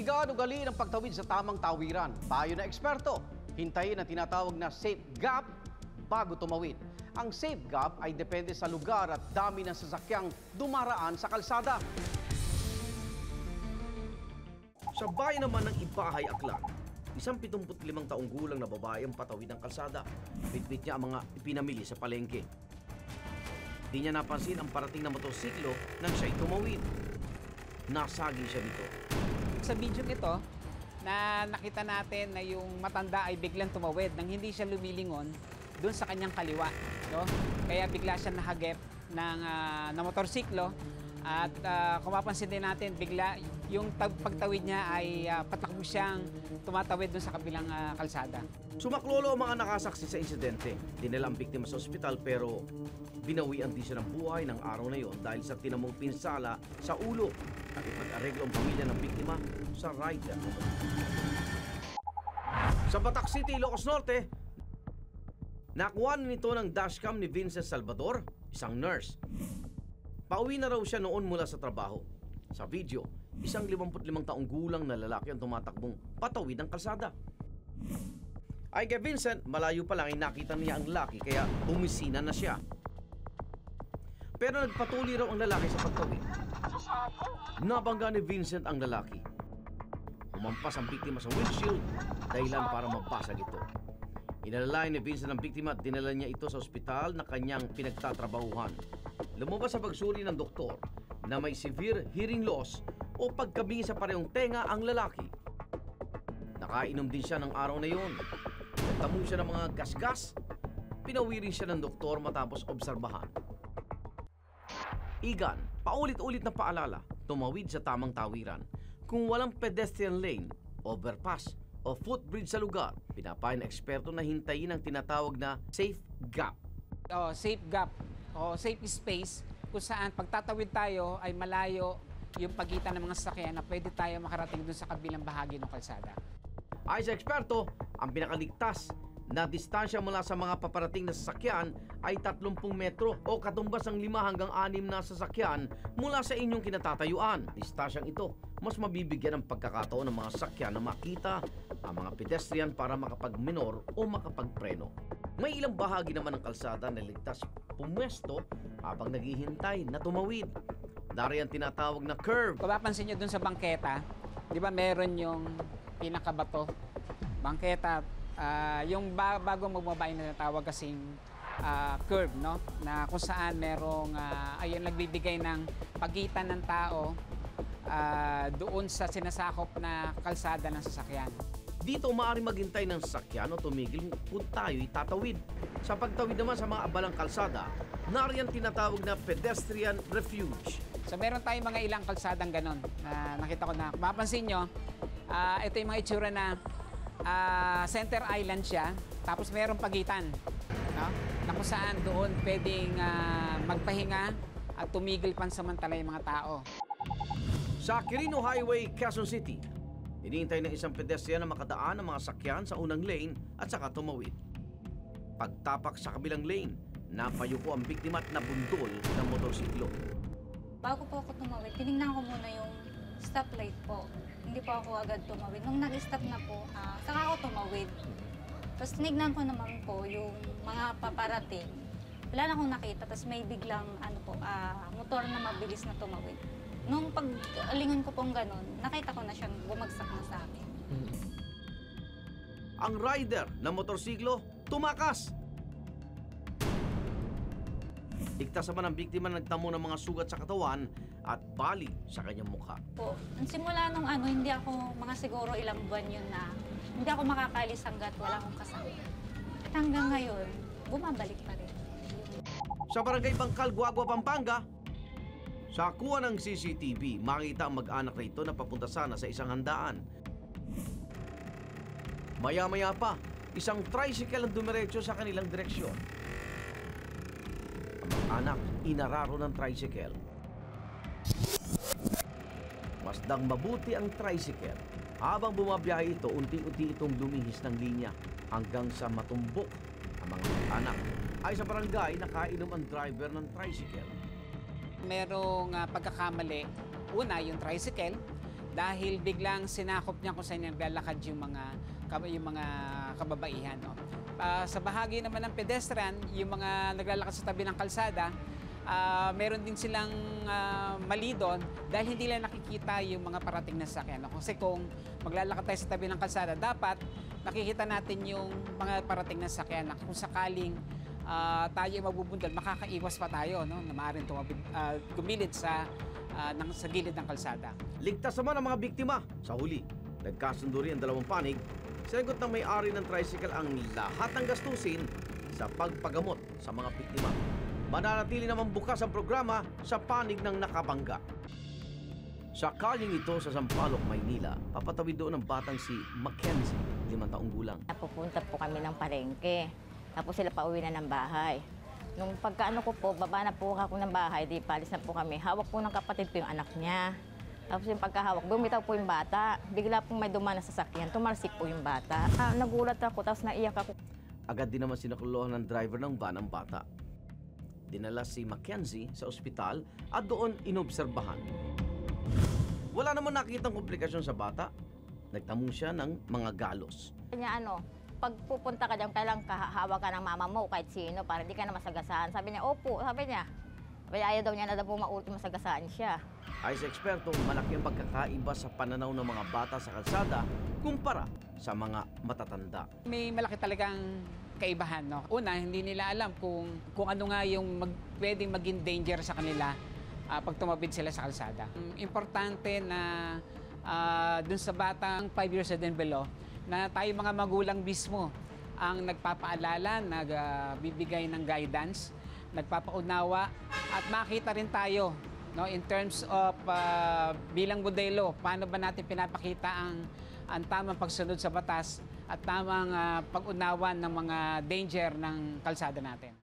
Igaan ugali ng pagtawid sa tamang tawiran. Payo na eksperto, hintayin ang tinatawag na safe gap bago tumawid. Ang safe gap ay depende sa lugar at dami ng sasakyang dumaraan sa kalsada. Sa bayan naman ng Ibahay, Aklan, isang 75 taong gulang na babae ang patawid ng kalsada. Bitbit niya ang mga ipinamili sa palengke. Di niya napansin ang parating na motorsiklo nang siya'y tumawid. Nasagi siya dito. Sa video ito, na nakita natin na yung matanda ay biglang tumawid nang hindi siya lumilingon doon sa kanyang kaliwa. No? Kaya bigla siya nahagip ng motorsiklo at kung mapansin din natin, bigla yung pagtawid niya ay patakbo siyang tumatawid doon sa kabilang kalsada. Sumaklolo ang mga nakasaksi sa insidente. Dinala ang biktima sa ospital pero binawian din siya ng buhay ng araw na yon dahil sa tinamong pinsala sa ulo. Nakipag-areglo ang pamilya ng biktima sa rider. Sa Batac City, Ilocos Norte, nakuha nito ng dashcam ni Vincent Salvador, isang nurse. Pauwi na raw siya noon mula sa trabaho. Sa video, isang 55 taong gulang na lalaki ang tumatakbong patawid ng kalsada. Ay kay Vincent, malayo pa lang ay nakita niya ang lalaki kaya bumisina na siya. Pero nagpatuloy raw ang lalaki sa pagtawid. Nabangga ni Vincent ang lalaki. Umampas ang biktima sa windshield, dahilan para mabasag ito. Inalalayan ni Vincent ang biktima at dinala niya ito sa ospital na kanyang pinagtatrabahuhan. Lumabas sa pagsuri ng doktor na may severe hearing loss o pagkabingi sa parehong tenga ang lalaki. Nakainom din siya ng araw na yun. Nagtamo siya ng mga gasgas. Pinawi rin siya ng doktor matapos obserbahan. Igan, paulit-ulit na paalala, tumawid sa tamang tawiran. Kung walang pedestrian lane, overpass o footbridge sa lugar, pinapayo ng eksperto na hintayin ang tinatawag na safe gap. Safe gap o safe space kung saan pagtatawid tayo ay malayo yung pagitan ng mga sasakyan na pwede tayo makarating dun sa kabilang bahagi ng kalsada. Ayon sa eksperto, ang pinakaligtas na distansya mula sa mga paparating na sasakyan ay 30 metro o katumbas ng 5 hanggang 6 na sasakyan mula sa inyong kinatatayuan. Distansyang ito, mas mabibigyan ng pagkakataon ng mga sasakyan na makita ang mga pedestrian para makapagminor o makapagpreno. May ilang bahagi naman ng kalsada na ligtas pumwesto habang naghihintay na tumawid. Dari ang tinatawag na curve. Kung mapansin nyo dun sa bangketa, di ba meron yung pinakabato, bangketa, yung bago magbabay na tawag kasing curve, no? Na kung saan merong ayun nagbibigay ng pagitan ng tao doon sa sinasakop na kalsada ng sasakyan. Dito maaari maghintay ng sasakyan o tumigil kung tayo'y tatawid. Sa pagtawid naman sa mga abalang kalsada, nariyan tinatawag na pedestrian refuge. So meron tayong mga ilang kalsadang ganon na nakita ko na. Mapansin nyo, ito yung mga itsura na center island siya, tapos mayroong pagitan, no? Na kung saan doon pwedeng magpahinga at tumigil pansamantala yung mga tao. Sa Quirino Highway, Quezon City, hinihintay ng isang pedestrian na makadaan ng mga sakyan sa unang lane at saka tumawid. Pagtapak sa kabilang lane, napayuko ang biktima at nabundol ng motorsiklo. Bago po ako tumawid, tinignan ko muna yung stoplight po. Hindi po ako agad tumawid. Nung nag-stop na po, saka ako tumawid. Tapos tinignan ko naman po yung mga paparating. Wala na akong nakita, tapos may biglang motor na mabilis na tumawid. Nung pag-alingon ko pong ganun, nakita ko na siyang bumagsak na sa akin. Ang rider ng motorsiklo tumakas. Ligtas naman ang biktima na nagtamo ng mga sugat sa katawan at bali sa kanyang mukha. Po, simula nung hindi ako, mga siguro ilang buwan yun na hindi ako makakalis hanggat wala akong kasama. At hanggang ngayon, bumabalik pa rin. Sa barangay Bangkal, Guagua, Pampanga, sa kuha ng CCTV, makita ang mag-anak na ito na papunta sana sa isang handaan. Maya-maya pa, isang tricycle ang dumiretso sa kanilang direksyon. Anak, inararo ng tricycle. Masdang mabuti ang tricycle. Habang bumabiyahe ito, unti-unti itong lumihis ng linya hanggang sa matumbok ang mga anak. Ay sa barangay, nakainom ang driver ng tricycle. Merong pagkakamali. Una, yung tricycle. dahil biglang sinakop niya kung saan naglalakad yung mga kababaihan. No? Sa bahagi naman ng pedestrian, yung mga naglalakad sa tabi ng kalsada, meron din silang mali doon dahil hindi lang nakikita yung mga parating na sasakyan. No? Kasi kung maglalakad tayo sa tabi ng kalsada, dapat nakikita natin yung mga parating na sasakyan na kung sakaling tayo mabubundal, makakaiwas pa tayo, no? Na maaaring gumilid sa gilid ng kalsada. Ligtas naman ang mga biktima. Sa huli, nagkasundo rin ang dalawang panig. Sinagot ng may-ari ng tricycle ang lahat ng gastusin sa pagpagamot sa mga biktima. Mananatili naman bukas ang programa sa panig ng nakabangga. Sa kalyeng ito sa Sampaloc, Maynila, papatawid doon ang batang si Mackenzie, 5 taong gulang. Napupunta po kami ng palengke. Tapos sila pauwi na ng bahay. Nung pagkaano ko po, baba na po ako ng bahay, di palis na po kami. Hawak po ng kapatid ko yung anak niya. Tapos yung pagkahawak, bumitaw po yung bata. Bigla pong may dumaan na sasakyan, tumalsik po yung bata. Nagulat ako, tapos naiyak ako. Agad din naman sinakuluhan ng driver ng van ang bata. Dinala si Mackenzie sa ospital at doon inobserbahan. Wala naman nakitang komplikasyon sa bata. Nagtamo siya ng mga galos. Kanya pag pupunta ka dyan, kailangan hawak ka ng mama mo, kahit sino, para di ka na masagasaan. Sabi niya, opo, sabi niya. Ayaw daw niya na daw maulit masagasaan siya. Ay sa eksperto, malaki ang pagkakaiba sa pananaw ng mga bata sa kalsada kumpara sa mga matatanda. May malaki talagang kaibahan. No? Una, hindi nila alam kung ano nga yung pwedeng maging danger sa kanila pag tumawid sila sa kalsada. Importante na dun sa batang 5 years old and below, na tayo mga magulang mismo ang nagpapaalala, nagbibigay ng guidance, nagpapaunawa, at makita rin tayo, no, in terms of bilang modelo, paano ba natin pinapakita ang tamang pagsunod sa batas at tamang pag-unawa ng mga danger ng kalsada natin.